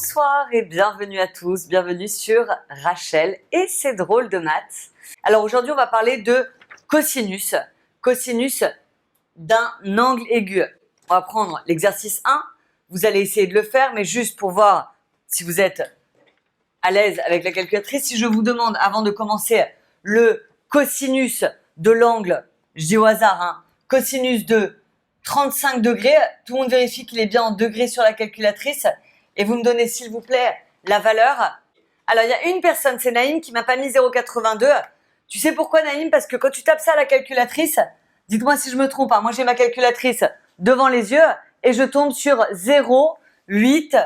Bonsoir et bienvenue à tous, bienvenue sur Rachel et ses drôles de maths. Alors aujourd'hui on va parler de cosinus, cosinus d'un angle aigu. On va prendre l'exercice 1, vous allez essayer de le faire mais juste pour voir si vous êtes à l'aise avec la calculatrice. Si je vous demande avant de commencer le cosinus de l'angle, je dis au hasard, hein, cosinus de 35 degrés, tout le monde vérifie qu'il est bien en degrés sur la calculatrice et vous me donnez s'il vous plaît la valeur. Alors il y a une personne, c'est Naïm qui m'a pas mis 0,82. Tu sais pourquoi Naïm? Parce que quand tu tapes ça à la calculatrice, dites-moi si je me trompe, hein, moi j'ai ma calculatrice devant les yeux et je tombe sur 0, 8,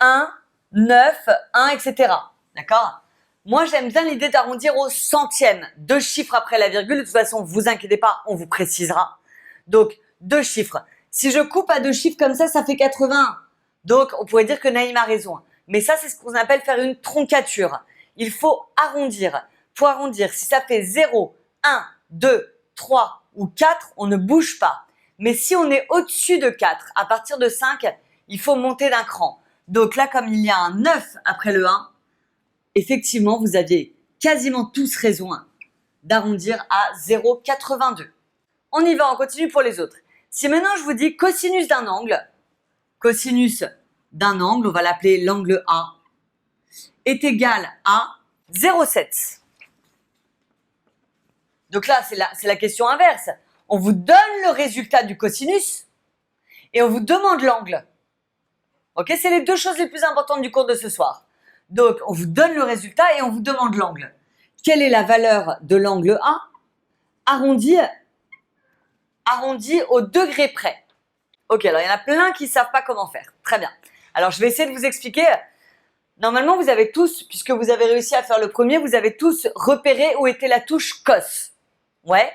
1, 9, 1, etc. D'accord? Moi j'aime bien l'idée d'arrondir au centième, 2 chiffres après la virgule, de toute façon vous inquiétez pas, on vous précisera. Donc 2 chiffres. Si je coupe à 2 chiffres comme ça, ça fait 80. Donc on pourrait dire que Naïm a raison. Mais ça c'est ce qu'on appelle faire une troncature. Il faut arrondir. Pour arrondir, si ça fait 0, 1, 2, 3 ou 4, on ne bouge pas. Mais si on est au-dessus de 4, à partir de 5, il faut monter d'un cran. Donc là, comme il y a un 9 après le 1, effectivement, vous aviez quasiment tous raison d'arrondir à 0,82. On y va, on continue pour les autres. Si maintenant je vous dis cosinus d'un angle, on va l'appeler l'angle A, est égal à 0,7. Donc là, c'est la question inverse. On vous donne le résultat du cosinus et on vous demande l'angle. Ok, c'est les deux choses les plus importantes du cours de ce soir. Donc, on vous donne le résultat et on vous demande l'angle. Quelle est la valeur de l'angle A arrondi au degré près? Ok, alors il y en a plein qui ne savent pas comment faire. Très bien. Alors, je vais essayer de vous expliquer. Normalement, vous avez tous, puisque vous avez réussi à faire le premier, vous avez tous repéré où était la touche cos. Ouais.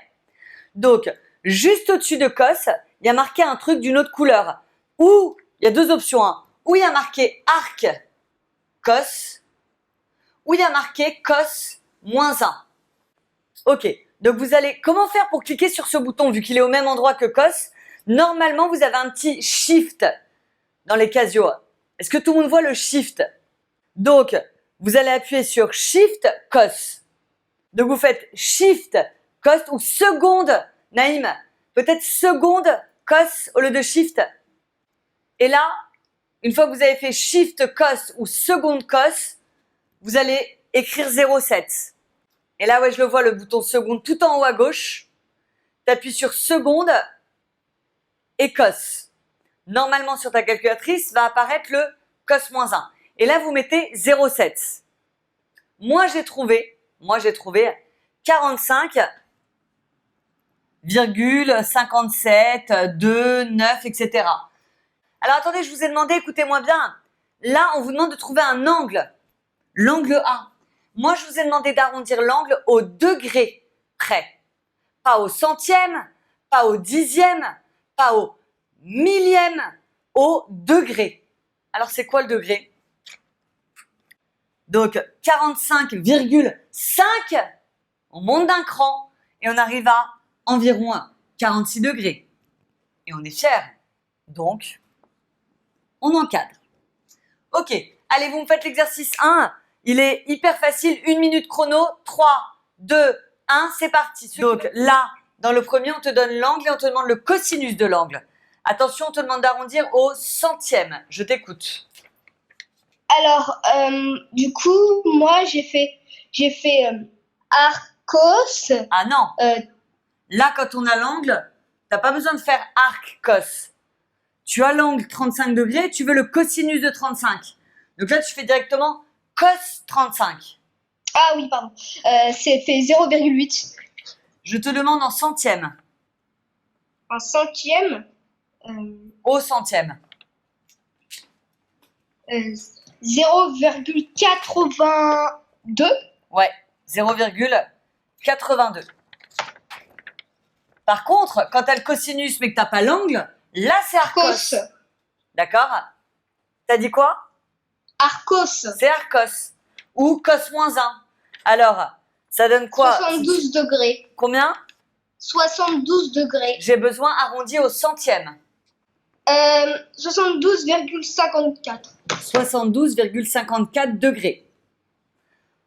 Donc, juste au-dessus de cos, il y a marqué un truc d'une autre couleur. Ou, il y a deux options. Où il y a marqué arc cos, où il y a marqué cos moins 1. Ok, donc vous allez, comment faire pour cliquer sur ce bouton vu qu'il est au même endroit que cos? Normalement, vous avez un petit shift dans les casios. Est-ce que tout le monde voit le shift? Donc, vous allez appuyer sur shift cos. Donc, vous faites shift cos ou seconde, Naïm, peut-être seconde cos au lieu de shift. Et là, une fois que vous avez fait shift cos ou seconde cos, vous allez écrire 0,7. Et là, ouais, je le vois, le bouton seconde tout en haut à gauche. Tu appuies sur seconde et cos. Normalement, sur ta calculatrice, va apparaître le cos moins 1. Et là, vous mettez 0,7. Moi, j'ai trouvé 45,57, 2, 9, etc. Alors attendez, je vous ai demandé, écoutez-moi bien. Là, on vous demande de trouver un angle, l'angle A. Moi, je vous ai demandé d'arrondir l'angle au degré près. Pas au centième, pas au dixième, pas au millième, au degré. Alors, c'est quoi le degré? Donc, 45,5, on monte d'un cran et on arrive à environ 46 degrés. Et on est fiers. Donc, on encadre. Ok, allez, vous me faites l'exercice 1. Il est hyper facile, 1 minute chrono, 3, 2, 1, c'est parti. Donc là, dans le premier, on te donne l'angle et on te demande le cosinus de l'angle. Attention, on te demande d'arrondir au centième. Je t'écoute. Alors, du coup, moi, j'ai fait arcos. Ah non. Là, quand on a l'angle, t'as pas besoin de faire arc cos. Tu as l'angle 35 degrés, tu veux le cosinus de 35. Donc là, tu fais directement cos 35. Ah oui, pardon. C'est fait 0,8. Je te demande en centième. Un centième. Au centième. 0,82. Ouais, 0,82. Par contre, quand tu as le cosinus mais que tu n'as pas l'angle, là c'est arcos. D'accord? T'as dit quoi? Arcos. C'est arcos. Ou cos moins 1. Alors, ça donne quoi? 72 degrés. Combien? 72 degrés. J'ai besoin arrondi au centième. 72,54. 72,54 degrés.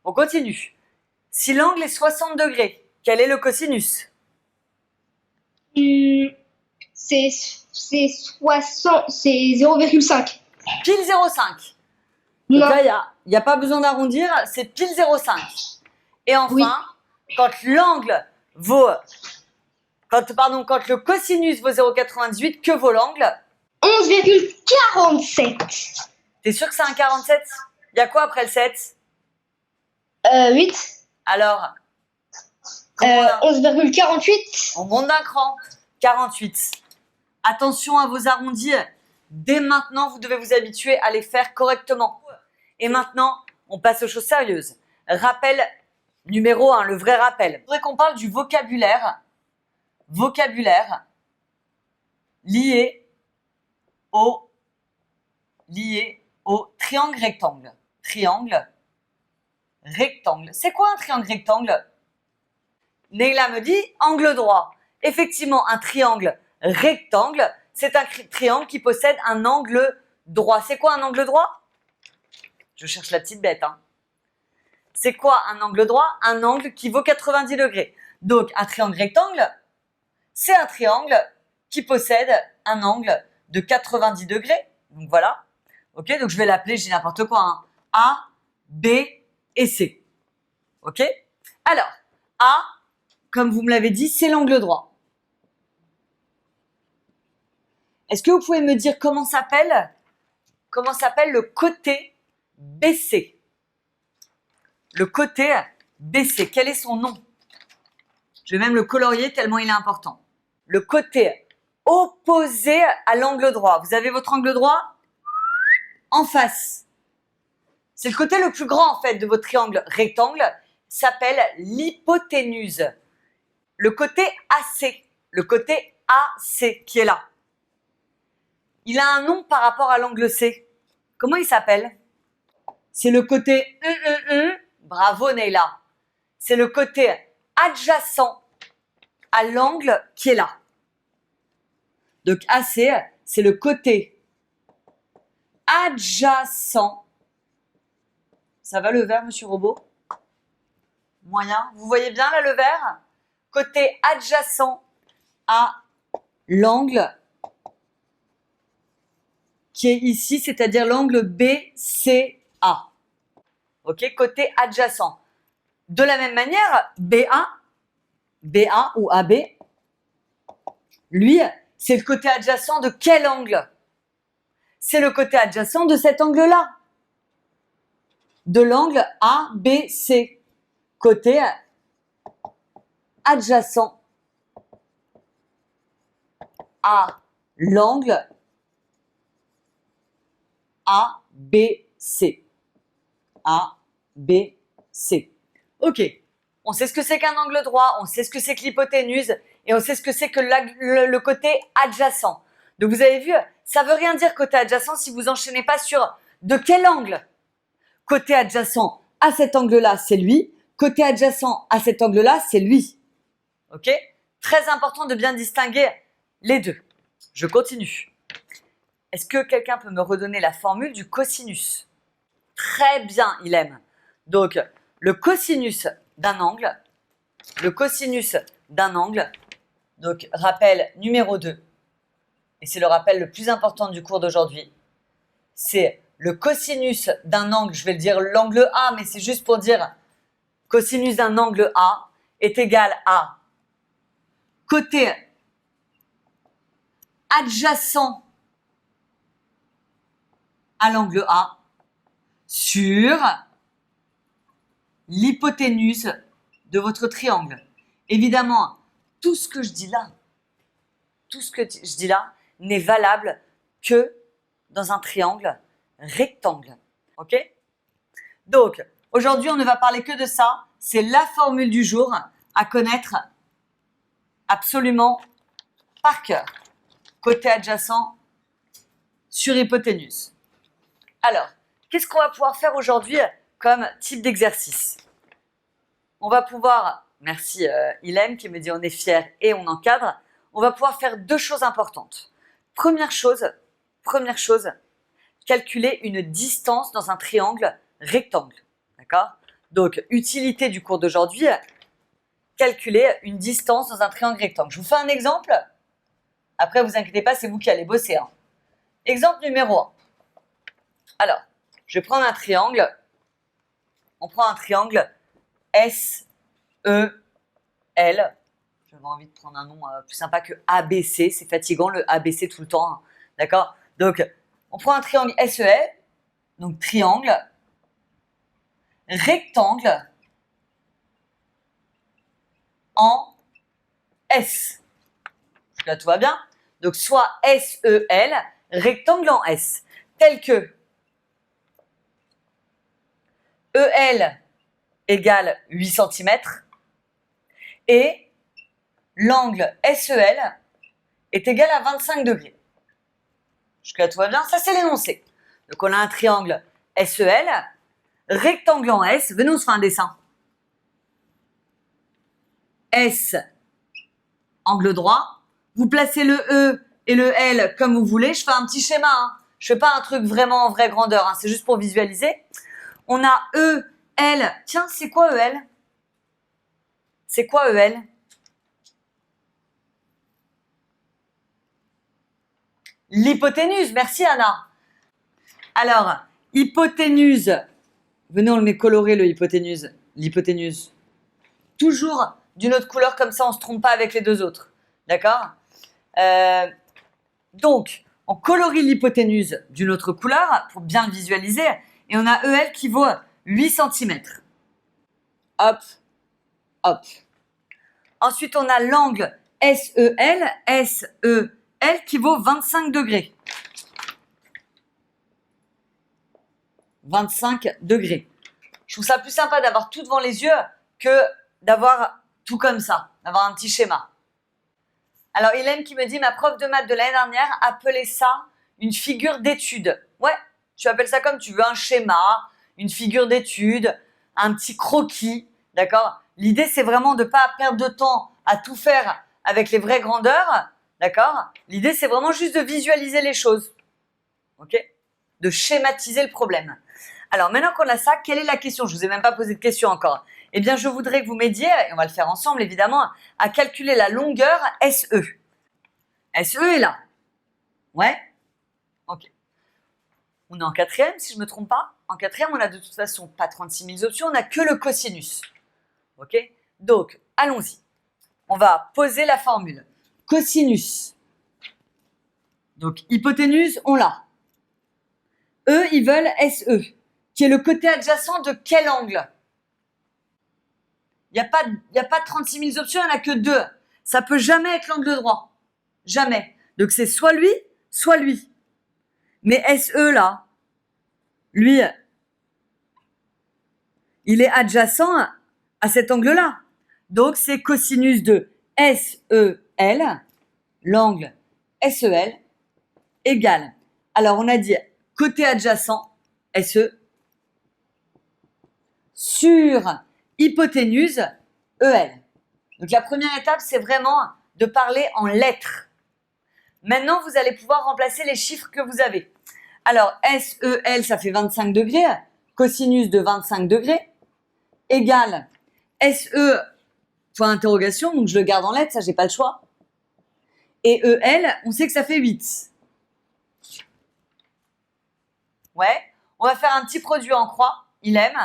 On continue. Si l'angle est 60 degrés, quel est le cosinus? C'est 0,5. Pile 0,5. Non. Donc là, il n'y a pas besoin d'arrondir, c'est pile 0,5. Et enfin, Oui. quand l'angle vaut... Quand le cosinus vaut 0,98, que vaut l'angle? 11,47. T'es sûr que c'est un 47? Il y a quoi après le 7? 8. Alors, comment on a- 11,48. on monte d'un cran. 48. Attention à vos arrondis. Dès maintenant, vous devez vous habituer à les faire correctement. Et maintenant, on passe aux choses sérieuses. Rappel numéro 1, le vrai rappel. Je voudrais qu'on parle du vocabulaire. Vocabulaire lié au triangle rectangle. Triangle rectangle. C'est quoi un triangle rectangle? Neila me dit angle droit. Effectivement, un triangle rectangle, c'est un triangle qui possède un angle droit. C'est quoi un angle droit? Je cherche la petite bête. C'est quoi un angle droit? Un angle qui vaut 90 degrés. Donc, un triangle rectangle, c'est un triangle qui possède un angle de 90 degrés. Donc, voilà. Ok, donc je vais l'appeler, je dis n'importe quoi. A, B et C. Ok? Alors, A, comme vous me l'avez dit, c'est l'angle droit. Est-ce que vous pouvez me dire comment s'appelle le côté BC? Le côté BC, quel est son nom? Je vais même le colorier tellement il est important. Le côté opposé à l'angle droit. Vous avez votre angle droit en face. C'est le côté le plus grand en fait de votre triangle rectangle, s'appelle l'hypoténuse. Le côté AC qui est là. Il a un nom par rapport à l'angle C. Comment il s'appelle? C'est le côté Bravo Neila. C'est le côté adjacent à l'angle qui est là. Donc AC, c'est le côté adjacent. Ça va le vert, monsieur Robot? Moyen. Vous voyez bien là le vert? Côté adjacent à l'angle qui est ici, c'est-à-dire l'angle BCA. Ok, côté adjacent. De la même manière, BA ou AB, lui, c'est le côté adjacent de quel angle? C'est le côté adjacent de cet angle-là. De l'angle ABC. Côté adjacent à l'angle ABC. ABC. Ok. On sait ce que c'est qu'un angle droit, on sait ce que c'est que l'hypoténuse et on sait ce que c'est que le côté adjacent. Donc vous avez vu, ça veut rien dire côté adjacent si vous enchaînez pas sur de quel angle. Côté adjacent à cet angle-là, c'est lui. Côté adjacent à cet angle-là, c'est lui. Ok? Très important de bien distinguer les deux. Je continue. Est-ce que quelqu'un peut me redonner la formule du cosinus? Très bien, il aime. Donc, le cosinus d'un angle, donc rappel numéro 2, et c'est le rappel le plus important du cours d'aujourd'hui, c'est le cosinus d'un angle, je vais le dire l'angle A, mais c'est juste pour dire cosinus d'un angle A est égal à côté adjacent à l'angle A sur l'hypoténuse de votre triangle. Évidemment, tout ce que je dis là n'est valable que dans un triangle rectangle. Ok? Donc, aujourd'hui, on ne va parler que de ça. C'est la formule du jour à connaître absolument par cœur. Côté adjacent sur hypoténuse. Alors, qu'est-ce qu'on va pouvoir faire aujourd'hui comme type d'exercice? On va pouvoir, merci Ilem qui me dit on est fier et on encadre, on va pouvoir faire deux choses importantes. première chose, calculer une distance dans un triangle rectangle. D'accord? Donc, utilité du cours d'aujourd'hui, calculer une distance dans un triangle rectangle. Je vous fais un exemple. Après, vous inquiétez pas, c'est vous qui allez bosser. Hein. Exemple numéro 1. Alors, je vais prendre un triangle. On prend un triangle SEL. J'avais envie de prendre un nom plus sympa que ABC. C'est fatigant le ABC tout le temps. Hein. D'accord? Donc, on prend un triangle SEL. Donc, triangle. Rectangle. En S. Là, tout va bien. Donc, soit SEL, rectangle en S. Tel que EL égale 8 cm et l'angle SEL est égal à 25 degrés. Jusque-là, tout va bien. Ça, c'est l'énoncé. Donc, on a un triangle SEL, rectangle en S. Venez, on se fait un dessin. S, angle droit. Vous placez le E et le L comme vous voulez. Je fais un petit schéma. Hein. Je fais pas un truc vraiment en vraie grandeur. Hein. C'est juste pour visualiser. On a E, L. Tiens, c'est quoi EL? C'est quoi EL? L'hypoténuse. Merci Anna. Alors, hypoténuse. Venez, on le met coloré le hypoténuse. L'hypoténuse. Toujours d'une autre couleur, comme ça on ne se trompe pas avec les deux autres. D'accord? Donc, on colorie l'hypoténuse d'une autre couleur pour bien le visualiser. Et on a EL qui vaut 8 cm. Hop, hop. Ensuite, on a l'angle SEL qui vaut 25 degrés. 25 degrés. Je trouve ça plus sympa d'avoir tout devant les yeux que d'avoir tout comme ça, d'avoir un petit schéma. Alors, Hélène qui me dit, ma prof de maths de l'année dernière appelait ça une figure d'étude. Ouais, tu appelles ça comme tu veux, un schéma, une figure d'étude, un petit croquis, d'accord? L'idée, c'est vraiment de ne pas perdre de temps à tout faire avec les vraies grandeurs, d'accord? L'idée, c'est vraiment juste de visualiser les choses, ok? De schématiser le problème. Alors, maintenant qu'on a ça, quelle est la question? Je ne vous ai même pas posé de question encore. Eh bien, je voudrais que vous m'aidiez, et on va le faire ensemble évidemment, à calculer la longueur SE. SE est là. Ouais? Ok. On est en quatrième, si je ne me trompe pas. En quatrième, on a de toute façon pas 36 000 options, on n'a que le cosinus. Ok? Donc, allons-y. On va poser la formule. Cosinus. Donc, hypoténuse, on l'a. Eux, ils veulent SE, qui est le côté adjacent de quel angle? Il n'y a pas 36 000 options, il n'y en a que 2. Ça peut jamais être l'angle droit. Jamais. Donc, c'est soit lui, soit lui. Mais SE, là, lui, il est adjacent à cet angle-là. Donc, c'est cosinus de SEL, l'angle SEL, égale. Alors, on a dit côté adjacent, SE, sur hypoténuse, EL. Donc, la première étape, c'est vraiment de parler en lettres. Maintenant, vous allez pouvoir remplacer les chiffres que vous avez. Alors, SEL, ça fait 25 degrés. Cosinus de 25 degrés égale SE, point d'interrogation, donc je le garde en lettres, ça, j'ai pas le choix. Et EL, on sait que ça fait 8. Ouais, on va faire un petit produit en croix, il aime.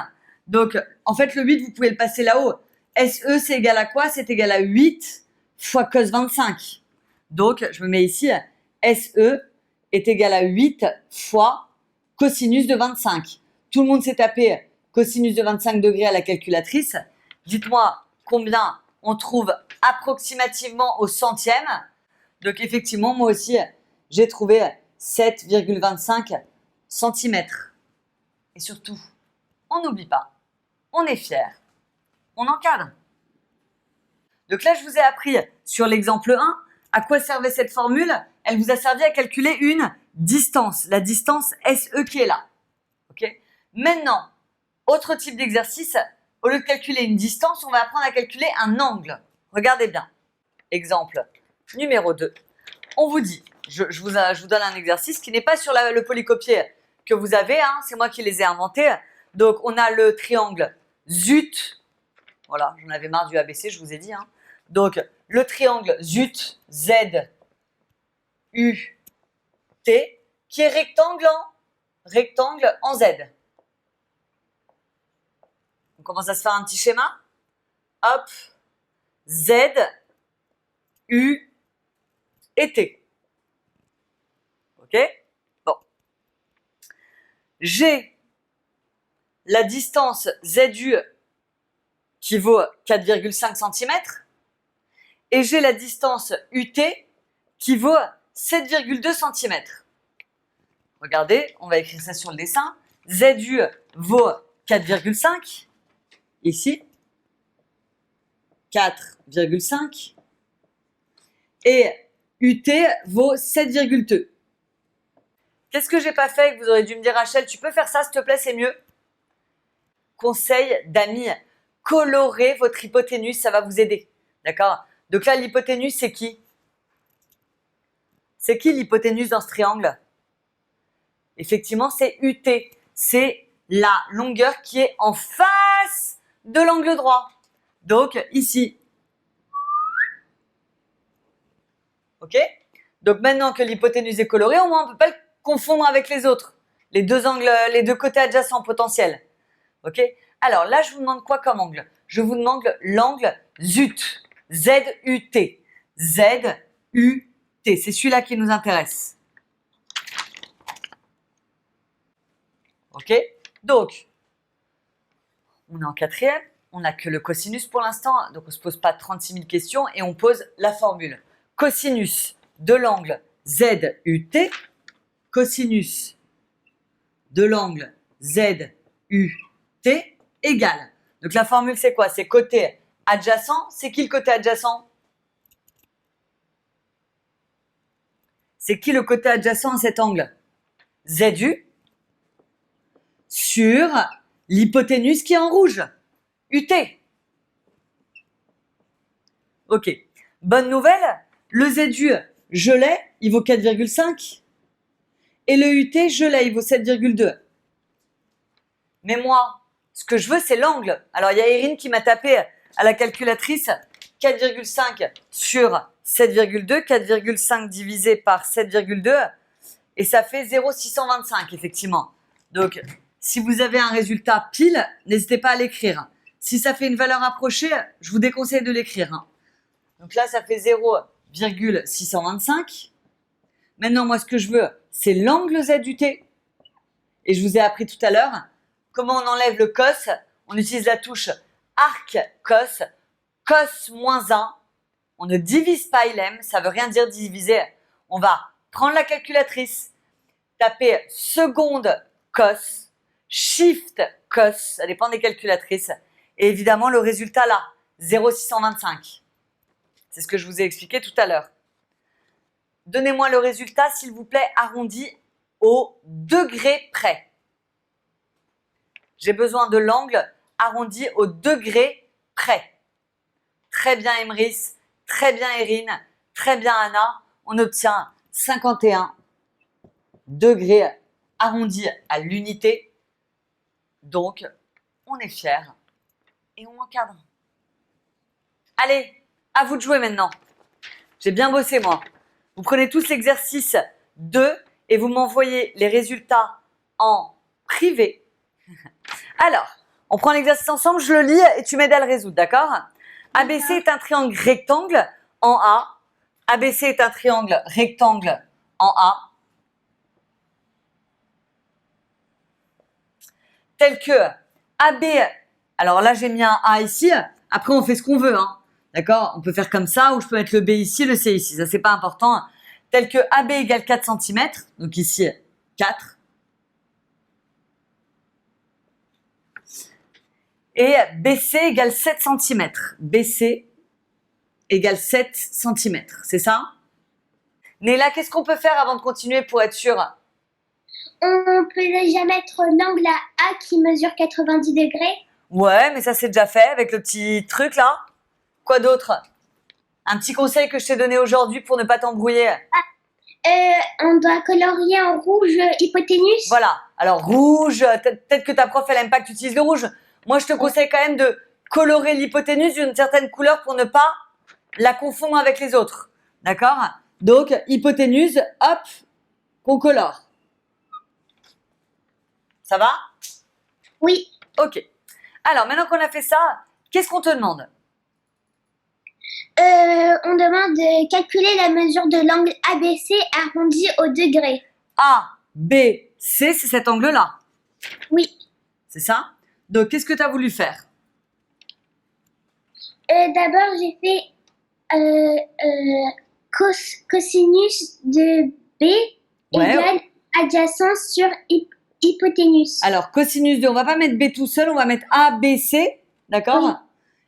Donc, en fait, le 8, vous pouvez le passer là-haut. SE, c'est égal à quoi? C'est égal à 8 fois cos 25. Donc, je me mets ici, SE est égal à 8 fois cosinus de 25. Tout le monde s'est tapé cosinus de 25 degrés à la calculatrice. Dites-moi combien on trouve approximativement au centième. Donc, effectivement, moi aussi, j'ai trouvé 7,25 cm. Et surtout, on n'oublie pas, on est fier, on encadre. Donc là, je vous ai appris sur l'exemple 1 à quoi servait cette formule. Elle vous a servi à calculer une distance, la distance SE qui est là. Okay? Maintenant, autre type d'exercice, au lieu de calculer une distance, on va apprendre à calculer un angle. Regardez bien. Exemple numéro 2. On vous dit, je vous donne un exercice qui n'est pas sur le polycopier que vous avez, hein, c'est moi qui les ai inventés. Donc, on a le triangle ZUT. Voilà, j'en avais marre du ABC, je vous ai dit. Hein. Donc, le triangle ZUT, Z, U, T, qui est rectangle en Z. On commence à se faire un petit schéma. Hop, Z, U et T. Ok? Bon. J'ai la distance ZU qui vaut 4,5 cm et j'ai la distance UT qui vaut 7,2 cm. Regardez, on va écrire ça sur le dessin. ZU vaut 4,5 ici. 4,5 et UT vaut 7,2. Qu'est-ce que j'ai pas fait que vous aurez dû me dire, Rachel, tu peux faire ça, s'il te plaît, c'est mieux. Conseil d'amis, colorez votre hypoténuse, ça va vous aider. D'accord? Donc là, l'hypoténuse, c'est qui? C'est qui l'hypoténuse dans ce triangle? Effectivement, c'est UT. C'est la longueur qui est en face de l'angle droit. Donc, ici. Ok? Donc, maintenant que l'hypoténuse est colorée, au moins, on ne peut pas le confondre avec les autres. Les deux angles, les deux côtés adjacents potentiels. Ok? Alors, là, je vous demande quoi comme angle? Je vous demande l'angle ZUT. Z-U-T. Z-U-T. C'est celui-là qui nous intéresse. Ok? Donc, on est en quatrième. On n'a que le cosinus pour l'instant, donc on ne se pose pas 36 000 questions et on pose la formule. Cosinus de l'angle ZUT, cosinus de l'angle ZUT égale. Donc la formule c'est quoi? C'est côté adjacent. C'est qui le côté adjacent? C'est qui le côté adjacent à cet angle? ZU sur l'hypoténuse qui est en rouge. UT. Ok. Bonne nouvelle, le ZU, je l'ai, il vaut 4,5. Et le UT, je l'ai, il vaut 7,2. Mais moi, ce que je veux, c'est l'angle. Alors, il y a Erin qui m'a tapé à la calculatrice 4,5 sur 7,2. 4,5 divisé par 7,2. Et ça fait 0,625, effectivement. Donc, si vous avez un résultat pile, n'hésitez pas à l'écrire. Si ça fait une valeur approchée, je vous déconseille de l'écrire. Hein. Donc là, ça fait 0,625. Maintenant, moi, ce que je veux, c'est l'angle ZUT. Et je vous ai appris tout à l'heure comment on enlève le cos. On utilise la touche arc cos. Cos moins 1. On ne divise pas ILM. Ça ne veut rien dire diviser. On va prendre la calculatrice, taper seconde cos, shift cos. Ça dépend des calculatrices. Et évidemment, le résultat là, 0,625. C'est ce que je vous ai expliqué tout à l'heure. Donnez-moi le résultat, s'il vous plaît, arrondi au degré près. J'ai besoin de l'angle arrondi au degré près. Très bien, Emrys. Très bien, Erin. Très bien, Anna. On obtient 51 degrés arrondis à l'unité. Donc, on est fiers. Et on encadre. Allez, à vous de jouer maintenant. J'ai bien bossé, moi. Vous prenez tous l'exercice 2 et vous m'envoyez les résultats en privé. Alors, on prend l'exercice ensemble, je le lis et tu m'aides à le résoudre, d'accord? ABC est un triangle rectangle en A. ABC est un triangle rectangle en A. Tel que AB, alors là j'ai mis un A ici, après on fait ce qu'on veut, hein. D'accord? On peut faire comme ça, ou je peux mettre le B ici, le C ici, ça c'est pas important. Tel que AB égale 4 cm, donc ici 4. Et BC égale 7 cm. BC égale 7 cm, c'est ça? Néla, qu'est-ce qu'on peut faire avant de continuer pour être sûr? On peut déjà mettre l'angle à A qui mesure 90 degrés. Ouais, mais ça c'est déjà fait avec le petit truc là. Quoi d'autre? Un petit conseil que je t'ai donné aujourd'hui pour ne pas t'embrouiller. On doit colorier en rouge hypoténuse. Voilà. Alors, rouge, peut-être que ta prof, elle aime pas que tu utilises le rouge. Moi, je te conseille quand même de colorer l'hypoténuse d'une certaine couleur pour ne pas la confondre avec les autres. D'accord? Donc, hypoténuse, hop, qu'on colore. Ça va? Oui. Ok. Alors, maintenant qu'on a fait ça, qu'est-ce qu'on te demande? On demande de calculer la mesure de l'angle ABC arrondi au degré. A, B, C, c'est cet angle-là. Oui. C'est ça? Donc, qu'est-ce que tu as voulu faire? D'abord, j'ai fait cosinus de B Ouais. égale adjacent sur hypoténuse. Alors, cosinus de, on va pas mettre B tout seul, on va mettre A, B, C. D'accord? Oui.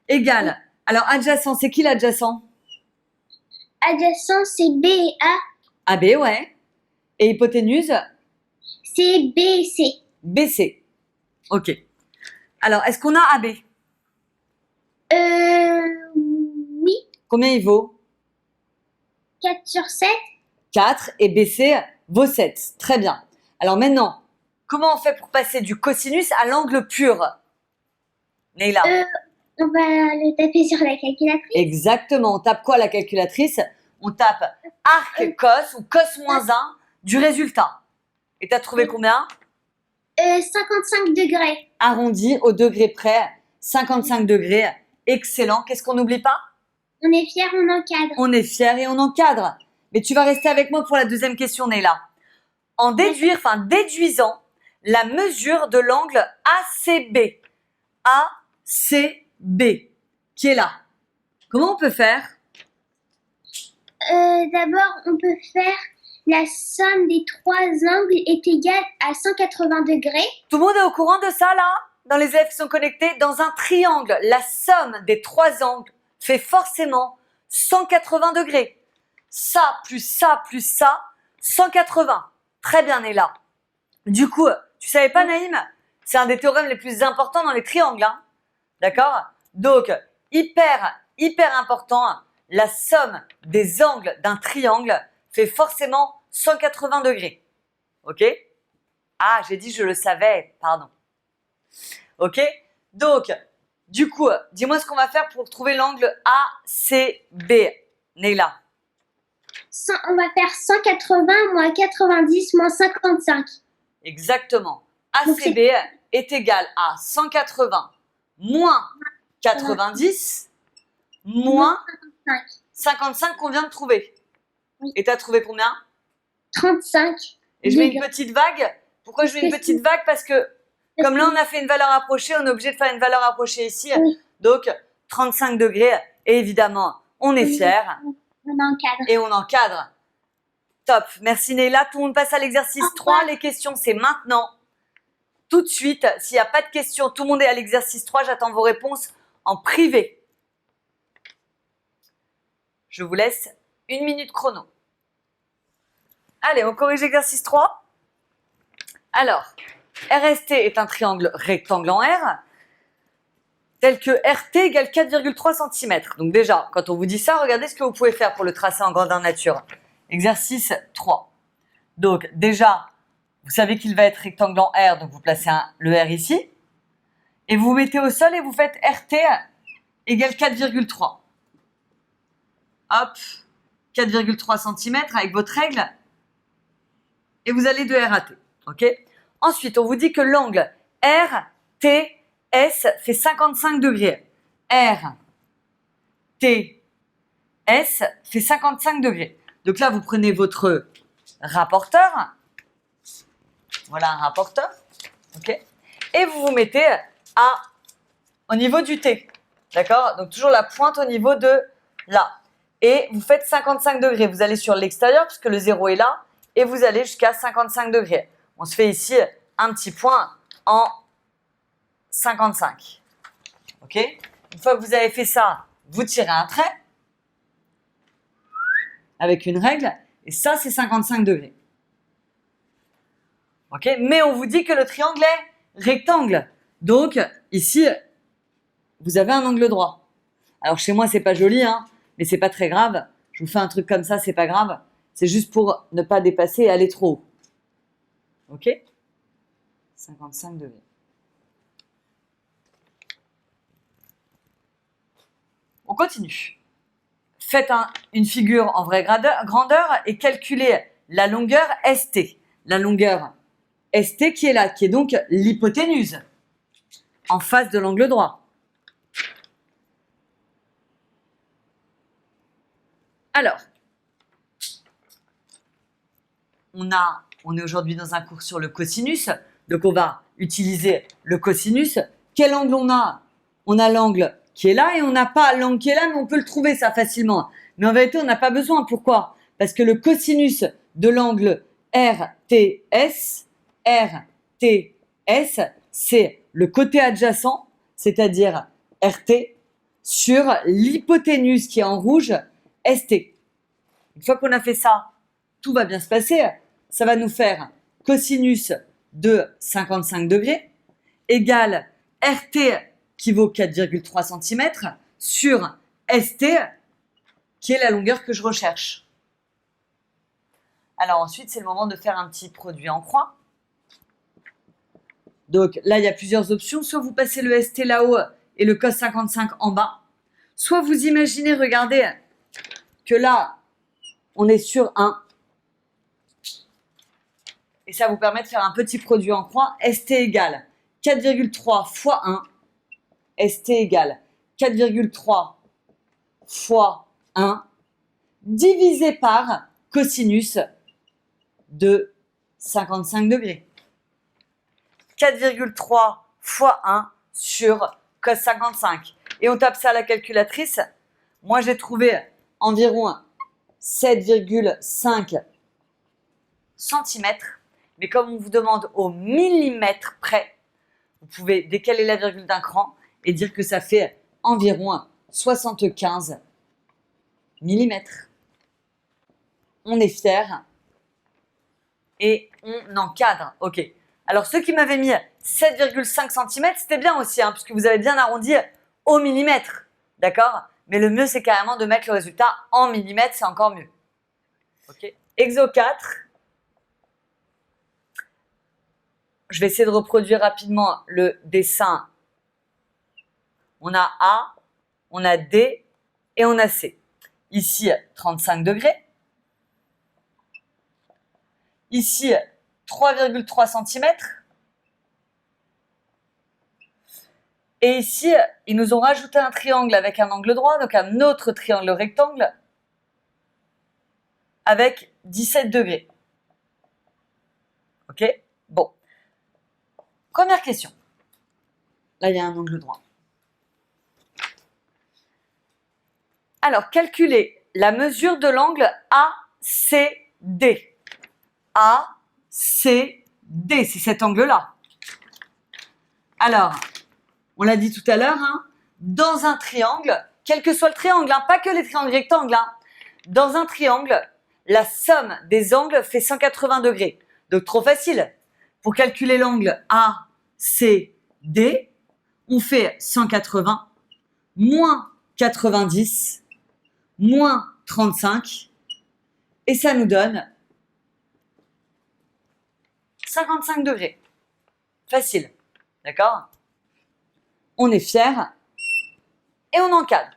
Égal. Alors, adjacent, c'est qui l'adjacent? Adjacent, c'est B et A. AB, ouais. Et hypoténuse? C'est B et C. BC. Ok. Alors, est-ce qu'on a AB? Oui. Combien il vaut? 4 sur 7. 4 et BC vaut 7. Très bien. Alors maintenant, comment on fait pour passer du cosinus à l'angle pur? Neila. On va le taper sur la calculatrice. Exactement. On tape quoi la calculatrice? On tape arc cos ou cos moins 1 du résultat. Et tu as trouvé combien? 55 degrés. Arrondi au degré près, 55 degrés. Excellent. Qu'est-ce qu'on n'oublie pas? On est fiers, on encadre. On est fiers et on encadre. Mais tu vas rester avec moi pour la deuxième question, Neila. Déduisant la mesure de l'angle ACB. ACB, qui est là. Comment on peut faire? D'abord, on peut faire la somme des trois angles est égale à 180 degrés. Tout le monde est au courant de ça, là? Dans les élèves qui sont connectés, dans un triangle, la somme des trois angles fait forcément 180 degrés. Ça, plus ça, plus ça, 180. Très bien, Néla. Du coup, tu savais pas, Naïm? C'est un des théorèmes les plus importants dans les triangles. Hein, d'accord? Donc, hyper important, la somme des angles d'un triangle fait forcément 180 degrés. Ok? Ah, j'ai dit je le savais, pardon. Ok? Donc, du coup, dis-moi ce qu'on va faire pour trouver l'angle ACB. Neila. On va faire 180 moins 90 moins 55. Exactement. ACB est égal à 180 moins 90 moins 55 qu'on vient de trouver. Oui. Et tu as trouvé combien? 35. Et je mets une petite vague. Pourquoi je mets une petite vague? Parce que comme là, on a fait une valeur approchée, on est obligé de faire une valeur approchée ici. Oui. Donc, 35 degrés. Et évidemment, on est fiers. On encadre. Et on encadre. Top. Merci Neila. Tout le monde passe à l'exercice 3. Les questions, c'est maintenant. Tout de suite. S'il n'y a pas de questions, tout le monde est à l'exercice 3. J'attends vos réponses en privé. Je vous laisse 1 minute chrono. Allez, on corrige l'exercice 3. Alors, RST est un triangle rectangle en R, tel que RT égale 4,3 cm. Donc déjà, quand on vous dit ça, regardez ce que vous pouvez faire pour le tracer en grandeur nature. Exercice 3. Donc déjà, vous savez qu'il va être rectangle en R, donc vous placez le R ici. Et vous vous mettez au sol et vous faites RT égale 4,3. Hop, 4,3 cm avec votre règle. Et vous allez de R à T. Ok ? Ensuite, on vous dit que l'angle RTS fait 55 degrés. RTS fait 55 degrés. Donc là, vous prenez votre rapporteur. Voilà un rapporteur. Ok ? Et vous vous mettez au niveau du T. D'accord ? Donc toujours la pointe au niveau de là. Et vous faites 55 degrés. Vous allez sur l'extérieur puisque le 0 est là. Et vous allez jusqu'à 55 degrés. On se fait ici un petit point en 55. Ok? Une fois que vous avez fait ça, vous tirez un trait avec une règle. Et ça, c'est 55 degrés. Ok? Mais on vous dit que le triangle est rectangle. Donc, ici, vous avez un angle droit. Alors, chez moi, c'est pas joli, hein, mais c'est pas très grave. Je vous fais un truc comme ça, c'est pas grave. C'est juste pour ne pas dépasser et aller trop haut. Ok? 55 degrés. On continue. Faites une figure en vraie grandeur et calculez la longueur ST. La longueur ST qui est là, qui est donc l'hypoténuse, en face de l'angle droit. Alors, on est aujourd'hui dans un cours sur le cosinus, donc on va utiliser le cosinus. Quel angle on a? On a l'angle qui est là et on n'a pas l'angle qui est là, mais on peut le trouver ça facilement. Mais en vérité, on n'a pas besoin. Pourquoi? Parce que le cosinus de l'angle RTS, c'est le côté adjacent, c'est-à-dire RT, sur l'hypoténuse qui est en rouge, ST. Une fois qu'on a fait ça, tout va bien se passer. Ça va nous faire cosinus de 55 degrés égale RT qui vaut 4,3 cm sur ST qui est la longueur que je recherche. Alors ensuite, c'est le moment de faire un petit produit en croix. Donc là, il y a plusieurs options. Soit vous passez le ST là-haut et le cos 55 en bas. Soit vous imaginez, regardez, que là, on est sur 1. Et ça vous permet de faire un petit produit en croix. ST égale 4,3 fois 1. ST égale 4,3 fois 1 divisé par cosinus de 55 degrés. 4,3 fois 1 sur cos 55. Et on tape ça à la calculatrice. Moi, j'ai trouvé environ 7,5 cm. Mais comme on vous demande au millimètre près, vous pouvez décaler la virgule d'un cran et dire que ça fait environ 75 mm. On est fiers et on encadre. Ok. Alors ceux qui m'avaient mis 7,5 cm, c'était bien aussi, hein, puisque vous avez bien arrondi au millimètre. D'accord? Mais le mieux, c'est carrément de mettre le résultat en millimètres, c'est encore mieux. Ok. Exo 4. Je vais essayer de reproduire rapidement le dessin. On a A, on a D et on a C. Ici, 35 degrés. Ici, 3,3 cm. Et ici, ils nous ont rajouté un triangle avec un angle droit, donc un autre triangle rectangle avec 17 degrés. Ok? Bon. Première question. Là, il y a un angle droit. Alors, calculez la mesure de l'angle ACD. ACD, c'est cet angle-là. Alors, on l'a dit tout à l'heure, hein, dans un triangle, quel que soit le triangle, hein, pas que les triangles rectangles, hein, dans un triangle, la somme des angles fait 180 degrés. Donc, trop facile. Pour calculer l'angle ACD, on fait 180 moins 90 moins 35 et ça nous donne 55 degrés. Facile. D'accord? On est fiers et on encadre.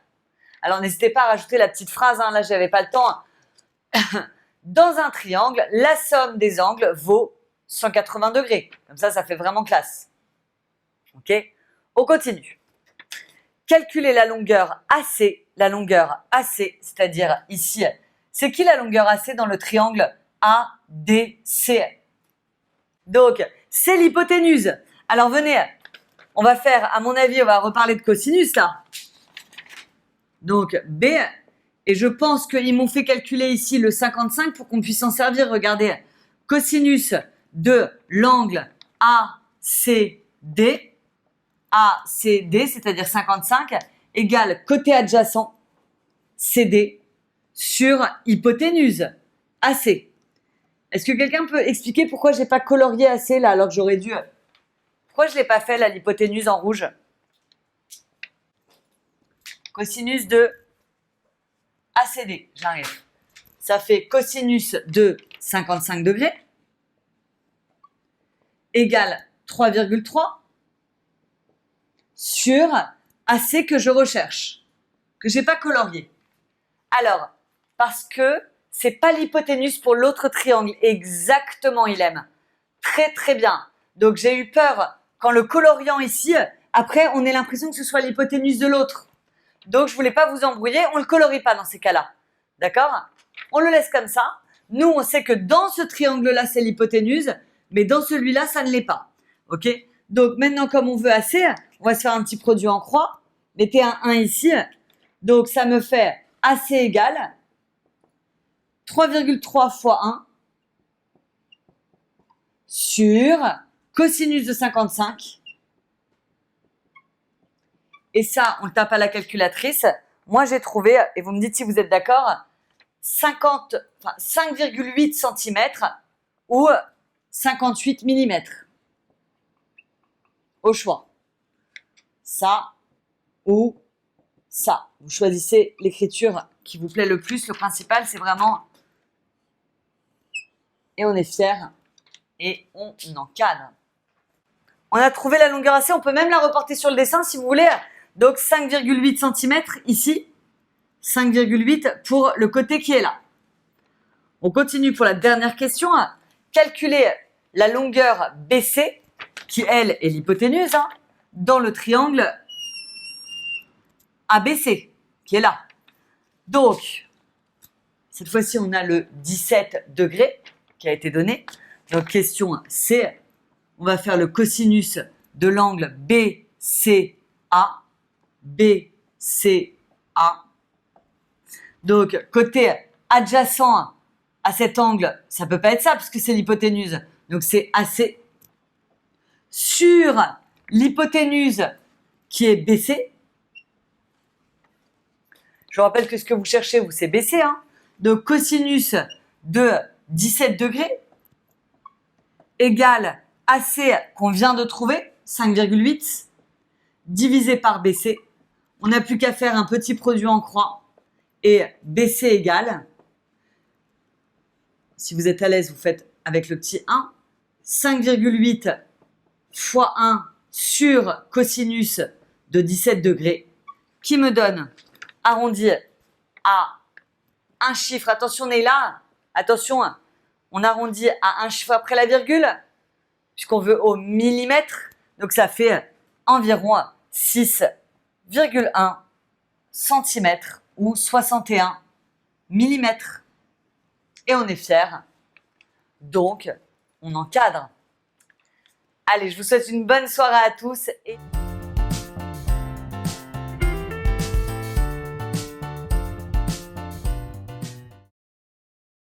Alors, n'hésitez pas à rajouter la petite phrase, hein, là, je n'avais pas le temps. Dans un triangle, la somme des angles vaut 180 degrés. Comme ça fait vraiment classe. Ok? On continue. Calculez la longueur AC. La longueur AC, c'est-à-dire ici, c'est qui la longueur AC dans le triangle ADC? Donc, c'est l'hypoténuse. Alors, venez, on va faire, à mon avis, on va reparler de cosinus, là. Donc, B, et je pense qu'ils m'ont fait calculer ici le 55 pour qu'on puisse s'en servir. Regardez, cosinus de l'angle ACD, c'est-à-dire 55, égale côté adjacent, CD, sur hypoténuse, AC. Est-ce que quelqu'un peut expliquer pourquoi je n'ai pas colorié AC là, alors que j'aurais dû... Pourquoi je ne l'ai pas fait, là, l'hypoténuse en rouge? Cosinus de ACD, j'arrive. ça fait cosinus de 55 degrés égale 3,3 sur AC que je recherche, que j'ai pas colorié. Alors, parce que c'est pas l'hypoténuse pour l'autre triangle. Exactement, il aime. Très, très bien. Donc, j'ai eu peur quand le coloriant ici, après, on ait l'impression que ce soit l'hypoténuse de l'autre. Donc, je voulais pas vous embrouiller. On le colorie pas dans ces cas-là. D'accord? On le laisse comme ça. Nous, on sait que dans ce triangle-là, c'est l'hypoténuse, mais dans celui-là, ça ne l'est pas. OK? Donc, maintenant, comme on veut AC, on va se faire un petit produit en croix. Mettez un 1 ici. Donc, ça me fait AC égale 3,3 fois 1 sur cosinus de 55. Et ça, on le tape à la calculatrice. Moi, j'ai trouvé, et vous me dites si vous êtes d'accord, 5,8 cm ou 58 mm. Au choix. Ça ou ça. Vous choisissez l'écriture qui vous plaît le plus. Le principal, c'est vraiment... Et on est fiers. Et on encadre. On a trouvé la longueur AC. On peut même la reporter sur le dessin si vous voulez. Donc 5,8 cm ici. 5,8 pour le côté qui est là. On continue pour la dernière question. Calculer la longueur BC, qui elle est l'hypoténuse, dans le triangle ABC, qui est là. Donc, cette fois-ci, on a le 17 degrés qui a été donné. Donc, question C, on va faire le cosinus de l'angle BCA. BCA. Donc, côté adjacent à cet angle, ça ne peut pas être ça, puisque c'est l'hypoténuse. Donc, c'est AC. Sur l'hypoténuse qui est BC, je rappelle que ce que vous cherchez, vous, c'est BC. Donc, cosinus de 17 degrés égale AC qu'on vient de trouver, 5,8, divisé par BC. On n'a plus qu'à faire un petit produit en croix. Et BC égale, si vous êtes à l'aise, vous faites avec le petit 1, 5,8 fois 1 sur cosinus de 17 degrés, qui me donne, arrondi à un chiffre. Attention, on est là. Attention, on arrondit à un chiffre après la virgule, puisqu'on veut au millimètre. Donc, ça fait environ 6,1 cm ou 61 mm. Et on est fiers. Donc, on encadre. Allez, je vous souhaite une bonne soirée à tous. Et...